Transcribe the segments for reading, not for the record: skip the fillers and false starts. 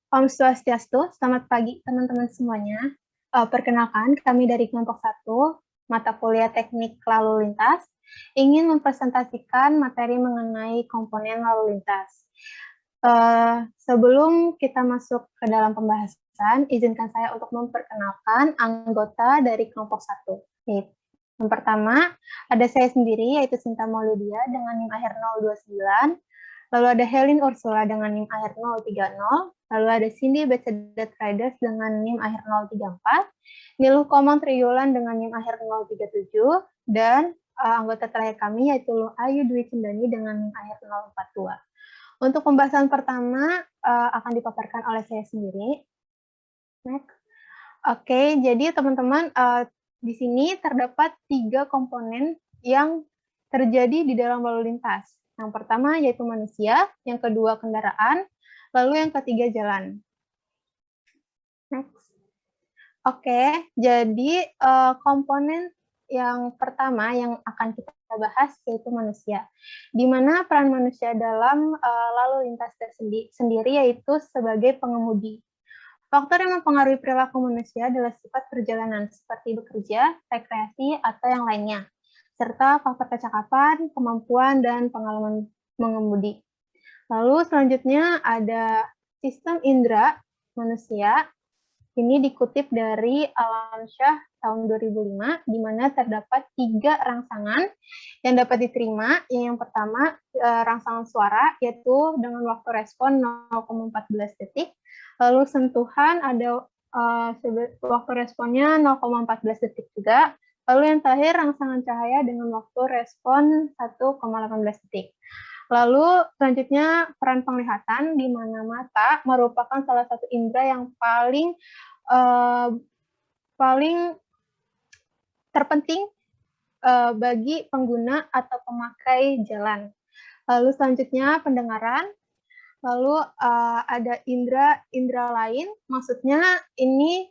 Om Swastiastu, selamat pagi teman-teman semuanya. Perkenalkan, kami dari kelompok 1, mata kuliah teknik lalu lintas, ingin mempresentasikan materi mengenai komponen lalu lintas. Sebelum kita masuk ke dalam pembahasan, izinkan saya untuk memperkenalkan anggota dari kelompok 1. Yang pertama, ada saya sendiri, yaitu Sinta Maulidia dengan NIM akhir 029. Lalu ada Helin Ursula dengan NIM akhir 030. Lalu ada Cindy Becedet Riders dengan NIM akhir 034. Niluh Komang Triyulan dengan NIM akhir 037. Dan anggota terakhir kami yaitu Ayu Dwi Cendani dengan NIM akhir 042. Untuk pembahasan pertama akan dipaparkan oleh saya sendiri. Next. Oke, jadi teman-teman, di sini terdapat 3 komponen yang terjadi di dalam lalu lintas. Yang pertama yaitu manusia, yang kedua kendaraan, lalu yang ketiga jalan. Next. Oke, jadi komponen yang pertama yang akan kita bahas yaitu manusia. Di mana peran manusia dalam lalu lintas sendiri yaitu sebagai pengemudi. Faktor yang mempengaruhi perilaku manusia adalah sifat perjalanan, seperti bekerja, rekreasi, atau yang lainnya, serta faktor kecakapan, kemampuan, dan pengalaman mengemudi. Lalu selanjutnya ada sistem indera manusia. Ini dikutip dari Alam Shah tahun 2005, di mana terdapat 3 rangsangan yang dapat diterima. Yang pertama, rangsangan suara, yaitu dengan waktu respon 0,14 detik. Lalu sentuhan ada waktu responnya 0,14 detik juga. Lalu yang terakhir, rangsangan cahaya dengan waktu respon 1,18 detik. Lalu selanjutnya peran penglihatan, di mana mata merupakan salah satu indera yang paling terpenting bagi pengguna atau pemakai jalan. Lalu selanjutnya pendengaran. Lalu ada indera lain, maksudnya ini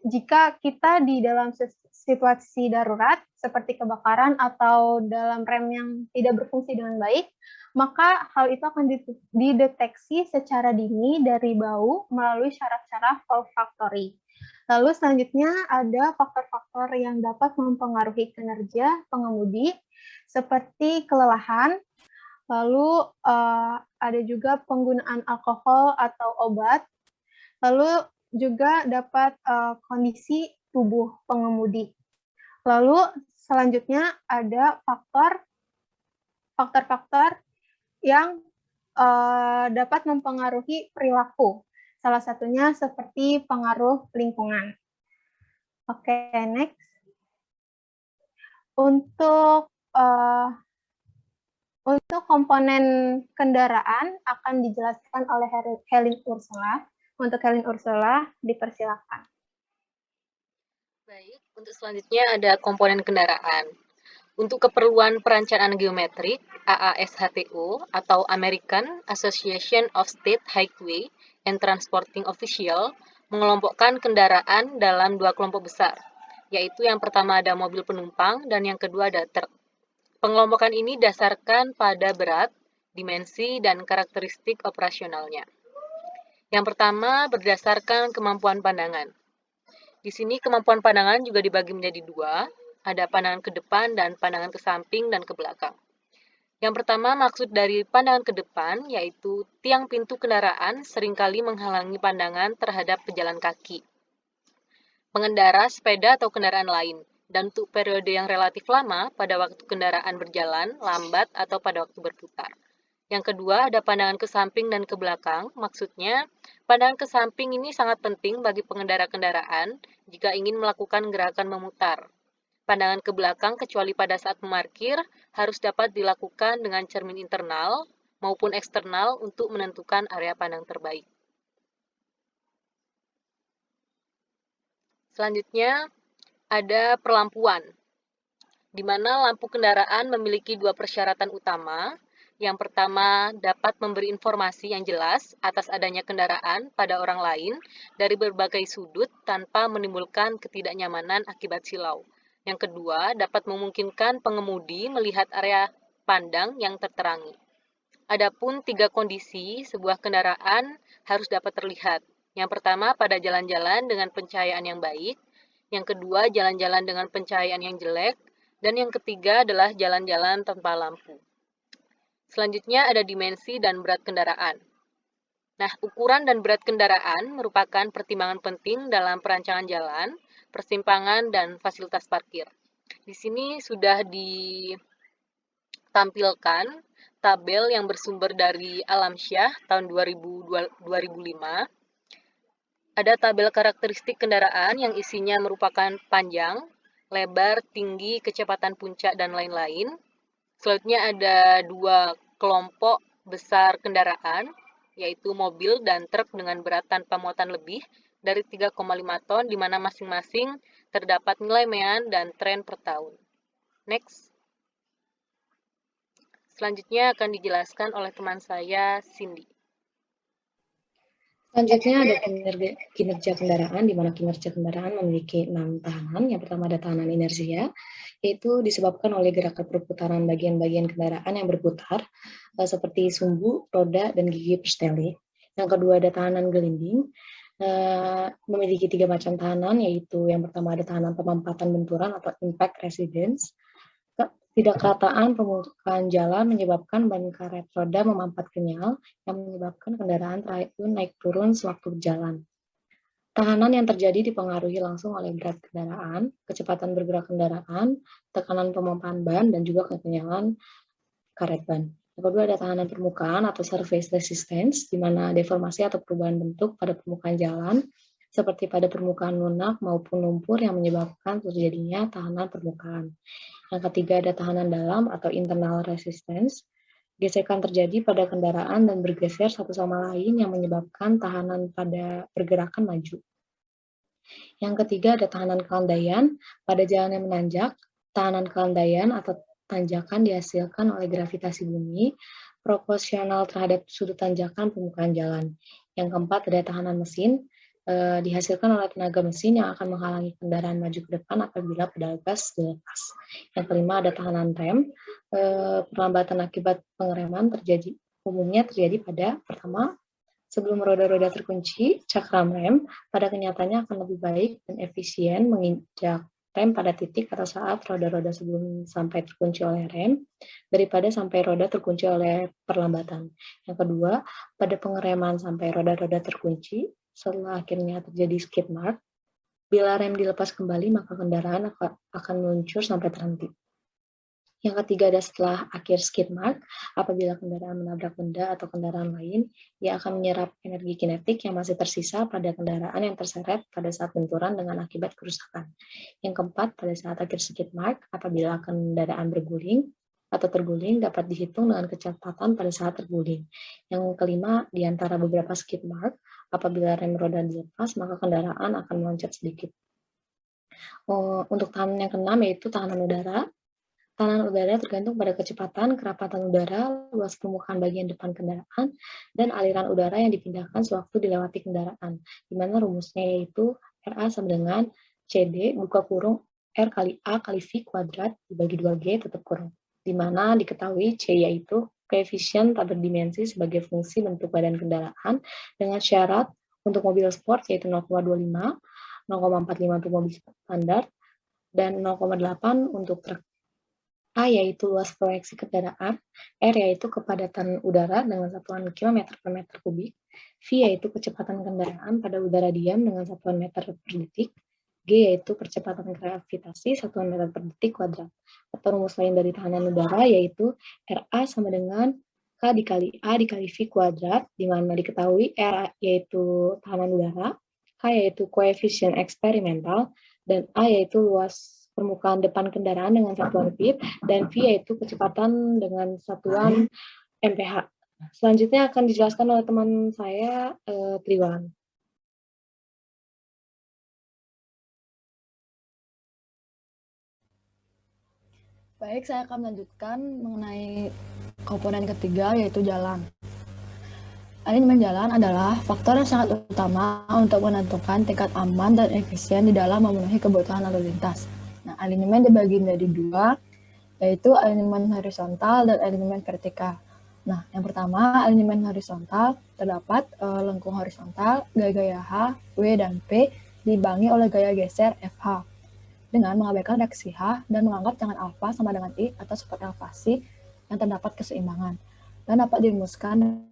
jika kita di dalam situasi darurat seperti kebakaran atau dalam rem yang tidak berfungsi dengan baik, maka hal itu akan dideteksi secara dini dari bau melalui syaraf-syaraf olfaktori. Lalu selanjutnya ada faktor-faktor yang dapat mempengaruhi kinerja pengemudi seperti kelelahan, lalu ada juga penggunaan alkohol atau obat, lalu juga dapat kondisi tubuh pengemudi. Lalu selanjutnya ada faktor-faktor yang dapat mempengaruhi perilaku. Salah satunya seperti pengaruh lingkungan. Oke, next. Untuk komponen kendaraan akan dijelaskan oleh Helin Ursula. Untuk Helin Ursula, dipersilakan. Baik, untuk selanjutnya ada komponen kendaraan. Untuk keperluan perencanaan geometrik, AASHTO atau American Association of State Highway and Transporting Official mengelompokkan kendaraan dalam 2 kelompok besar, yaitu yang pertama ada mobil penumpang dan yang kedua ada truk. Pengelompokan ini dasarkan pada berat, dimensi, dan karakteristik operasionalnya. Yang pertama berdasarkan kemampuan pandangan. Di sini kemampuan pandangan juga dibagi menjadi 2, ada pandangan ke depan dan pandangan ke samping dan ke belakang. Yang pertama maksud dari pandangan ke depan yaitu tiang pintu kendaraan seringkali menghalangi pandangan terhadap pejalan kaki, pengendara sepeda atau kendaraan lain, dan untuk periode yang relatif lama pada waktu kendaraan berjalan, lambat, atau pada waktu berputar. Yang kedua, ada pandangan ke samping dan ke belakang. Maksudnya, pandangan ke samping ini sangat penting bagi pengendara kendaraan jika ingin melakukan gerakan memutar. Pandangan ke belakang, kecuali pada saat memarkir, harus dapat dilakukan dengan cermin internal maupun eksternal untuk menentukan area pandang terbaik. Selanjutnya, ada perlampuan, di mana lampu kendaraan memiliki 2 persyaratan utama. Yang pertama, dapat memberi informasi yang jelas atas adanya kendaraan pada orang lain dari berbagai sudut tanpa menimbulkan ketidaknyamanan akibat silau. Yang kedua, dapat memungkinkan pengemudi melihat area pandang yang terterangi. Adapun 3 kondisi sebuah kendaraan harus dapat terlihat. Yang pertama pada jalan-jalan dengan pencahayaan yang baik, yang kedua jalan-jalan dengan pencahayaan yang jelek, dan yang ketiga adalah jalan-jalan tanpa lampu. Selanjutnya ada dimensi dan berat kendaraan. Nah, ukuran dan berat kendaraan merupakan pertimbangan penting dalam perancangan jalan, persimpangan, dan fasilitas parkir. Di sini sudah ditampilkan tabel yang bersumber dari Alamsyah tahun 2005. Ada tabel karakteristik kendaraan yang isinya merupakan panjang, lebar, tinggi, kecepatan puncak, dan lain-lain. Selanjutnya ada 2 kelompok besar kendaraan, yaitu mobil dan truk dengan berat tanpa muatan lebih dari 3,5 ton, di mana masing-masing terdapat nilai mean dan tren per tahun. Next. Selanjutnya akan dijelaskan oleh teman saya, Cindy. Selanjutnya ada kinerja kendaraan, di mana kinerja kendaraan memiliki 6 tahanan. Yang pertama ada tahanan inersia, yaitu disebabkan oleh gerakan perputaran bagian-bagian kendaraan yang berputar, seperti sumbu, roda, dan gigi perstelle. Yang kedua ada tahanan gelinding, memiliki 3 macam tahanan, yaitu yang pertama ada tahanan pemampatan benturan atau impact resistance. Tidak kerataan permukaan jalan menyebabkan ban karet roda memampat kenyal yang menyebabkan kendaraan naik turun sewaktu berjalan. Tahanan yang terjadi dipengaruhi langsung oleh berat kendaraan, kecepatan bergerak kendaraan, tekanan pemompaan ban, dan juga kekenyalan karet ban. Yang kedua ada tahanan permukaan atau surface resistance, di mana deformasi atau perubahan bentuk pada permukaan jalan, seperti pada permukaan lunak maupun lumpur yang menyebabkan terjadinya tahanan permukaan. Yang ketiga ada tahanan dalam atau internal resistance. Gesekan terjadi pada kendaraan dan bergeser satu sama lain yang menyebabkan tahanan pada pergerakan maju. Yang ketiga ada tahanan kelandaian. Pada jalan yang menanjak, tahanan kelandaian atau tanjakan dihasilkan oleh gravitasi bumi proporsional terhadap sudut tanjakan permukaan jalan. Yang keempat ada tahanan mesin. Dihasilkan oleh tenaga mesin yang akan menghalangi kendaraan maju ke depan apabila pedal gas dilepas. Yang kelima ada tahanan rem. Perlambatan akibat pengereman umumnya terjadi pada pertama, sebelum roda-roda terkunci, cakram rem pada kenyataannya akan lebih baik dan efisien menginjak rem pada titik atau saat roda-roda sebelum sampai terkunci oleh rem daripada sampai roda terkunci oleh perlambatan. Yang kedua, pada pengereman sampai roda-roda terkunci, setelah akhirnya terjadi skid mark, bila rem dilepas kembali maka kendaraan akan meluncur sampai terhenti. Yang ketiga ada setelah akhir skid mark, apabila kendaraan menabrak benda atau kendaraan lain, ia akan menyerap energi kinetik yang masih tersisa pada kendaraan yang terseret pada saat benturan dengan akibat kerusakan. Yang keempat, pada saat akhir skid mark, apabila kendaraan berguling atau terguling dapat dihitung dengan kecepatan pada saat terguling. Yang kelima, di antara beberapa skid mark, apabila rem roda dilepas, maka kendaraan akan meloncat sedikit. Untuk tahanan yang keenam yaitu tahanan udara. Tahanan udara tergantung pada kecepatan, kerapatan udara, luas permukaan bagian depan kendaraan, dan aliran udara yang dipindahkan sewaktu dilewati kendaraan, di mana rumusnya yaitu RA sama dengan CD buka kurung R kali A kali V kuadrat dibagi 2G tutup kurung, di mana diketahui C yaitu koefisien tak berdimensi sebagai fungsi bentuk badan kendaraan dengan syarat untuk mobil sport yaitu 0,25, 0,45 untuk mobil standar, dan 0,8 untuk truk. A yaitu luas proyeksi kendaraan, R yaitu kepadatan udara dengan satuan km per meter kubik, V yaitu kecepatan kendaraan pada udara diam dengan satuan meter per detik, G yaitu percepatan gravitasi satuan meter per detik kuadrat. Atau rumus lain dari tahanan udara yaitu RA sama dengan K dikali A dikali V kuadrat, di mana diketahui R yaitu tahanan udara, K yaitu koefisien eksperimental, dan A yaitu luas permukaan depan kendaraan dengan satuan feet, dan V yaitu kecepatan dengan satuan mph. Selanjutnya akan dijelaskan oleh teman saya, Triwan. Baik, saya akan melanjutkan mengenai komponen ketiga, yaitu jalan. Aliran jalan adalah faktor yang sangat utama untuk menentukan tingkat aman dan efisien di dalam memenuhi kebutuhan lalu lintas. Nah, aliran dibagi menjadi dua, yaitu aliran horizontal dan aliran vertikal. Nah, yang pertama, alignment horizontal, terdapat lengkung horizontal, gaya H, W, dan P diimbangi oleh gaya geser FH, dengan mengabaikan reaksi H dan menganggap tangan alfa sama dengan I atau support elevasi yang terdapat keseimbangan, dan dapat dirumuskan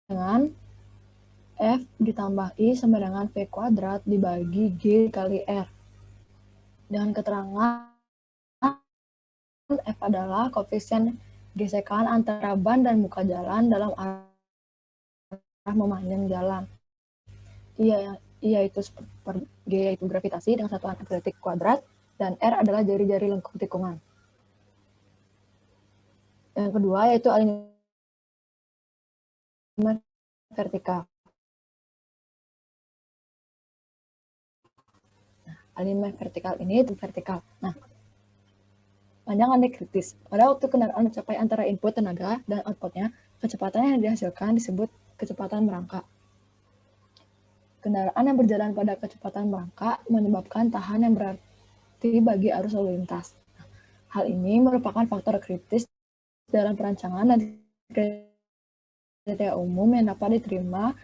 dengan F ditambah I sama dengan V kuadrat dibagi G kali R. Dengan keterangan F adalah koefisien gesekan antara ban dan muka jalan dalam arah memanjang jalan. Ia yaitu G yaitu gravitasi dengan satuan F detik kuadrat, dan R adalah jari-jari lengkung tikungan. Yang kedua yaitu alignment vertikal. Alignment vertikal ini vertikal. Nah, panjang landai kritis. Pada waktu kendaraan mencapai antara input tenaga dan outputnya, kecepatan yang dihasilkan disebut kecepatan merangkak. Kendaraan yang berjalan pada kecepatan merangkak menyebabkan tahan yang berarti bagi arus lalu lintas. Hal ini merupakan faktor kritis dalam perancangan dan kriteria umum yang dapat diterima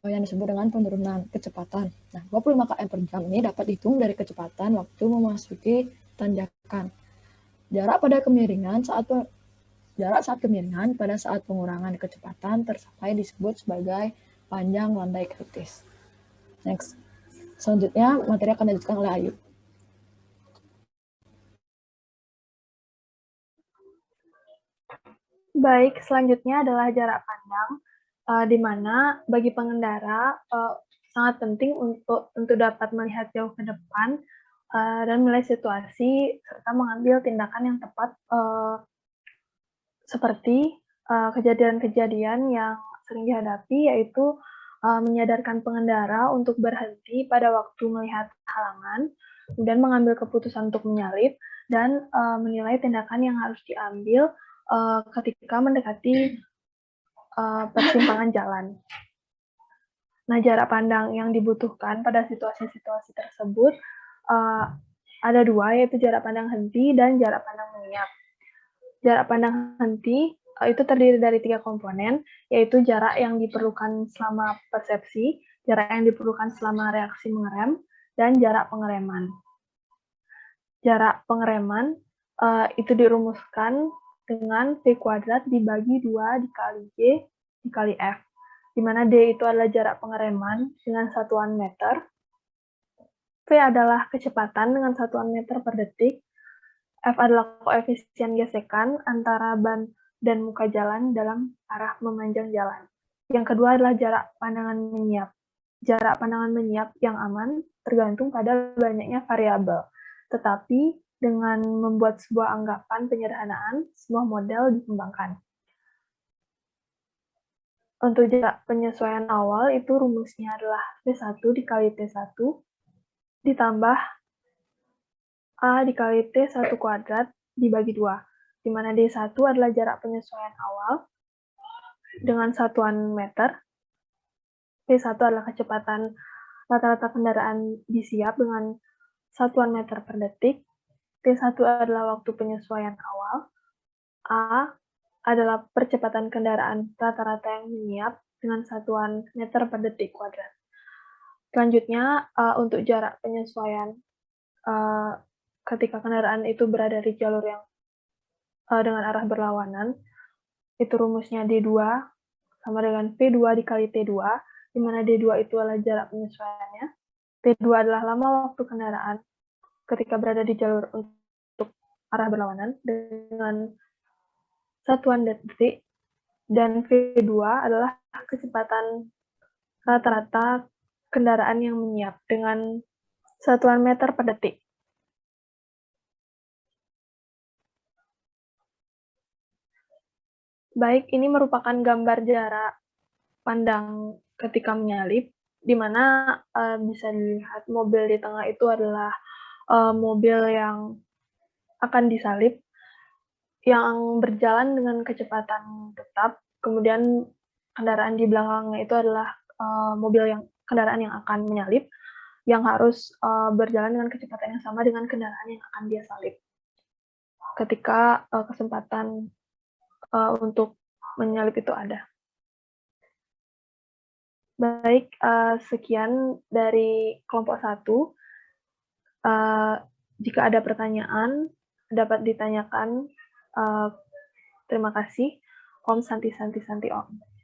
yang disebut dengan penurunan kecepatan. Nah, 25 km per jam ini dapat dihitung dari kecepatan waktu memasuki tanjakan. Jarak saat kemiringan pada saat pengurangan kecepatan tercapai disebut sebagai panjang landai kritis. Next. Selanjutnya, materi akan dilanjutkan oleh Ayu. Baik, selanjutnya adalah jarak pandang, di mana bagi pengendara sangat penting untuk dapat melihat jauh ke depan dan melihat situasi serta mengambil tindakan yang tepat seperti kejadian-kejadian yang sering dihadapi, yaitu menyadarkan pengendara untuk berhenti pada waktu melihat halangan, kemudian mengambil keputusan untuk menyalip, dan menilai tindakan yang harus diambil ketika mendekati persimpangan jalan. Nah, jarak pandang yang dibutuhkan pada situasi-situasi tersebut ada dua, yaitu jarak pandang henti dan jarak pandang menyiap. Jarak pandang henti itu terdiri dari 3 komponen, yaitu jarak yang diperlukan selama persepsi, jarak yang diperlukan selama reaksi mengerem, dan jarak pengereman. Jarak pengereman itu dirumuskan dengan V kuadrat dibagi 2 dikali G dikali F, di mana D itu adalah jarak pengereman dengan satuan meter, V adalah kecepatan dengan satuan meter per detik, F adalah koefisien gesekan antara ban dan muka jalan dalam arah memanjang jalan. Yang kedua adalah jarak pandangan menyiap. Jarak pandangan menyiap yang aman tergantung pada banyaknya variabel, tetapi dengan membuat sebuah anggapan penyederhanaan, sebuah model dikembangkan. Untuk jarak penyesuaian awal itu rumusnya adalah T1 dikali T1 ditambah A dikali T1 kuadrat dibagi 2, di mana D1 adalah jarak penyesuaian awal dengan satuan meter, T1 adalah kecepatan rata-rata kendaraan disiap dengan satuan meter per detik, T1 adalah waktu penyesuaian awal, A adalah percepatan kendaraan rata-rata yang menyiap dengan satuan meter per detik kuadrat. Selanjutnya, untuk jarak penyesuaian ketika kendaraan itu berada di jalur yang dengan arah berlawanan, itu rumusnya D2 sama dengan V2 dikali T2, di mana D2 itu adalah jarak penyesuaiannya, T2 adalah lama waktu kendaraan ketika berada di jalur untuk arah berlawanan dengan satuan detik, dan V2 adalah kecepatan rata-rata kendaraan yang menyiap dengan satuan meter per detik. Baik, ini merupakan gambar jarak pandang ketika menyalip, di mana bisa dilihat mobil di tengah itu adalah mobil yang akan disalip, yang berjalan dengan kecepatan tetap, kemudian kendaraan di belakangnya itu adalah kendaraan yang akan menyalip, yang harus berjalan dengan kecepatan yang sama dengan kendaraan yang akan dia salip. Ketika kesempatan untuk menyalip itu ada. Baik, sekian dari kelompok 1. Jika ada pertanyaan, dapat ditanyakan. Terima kasih. Om Santi Santi Santi Om.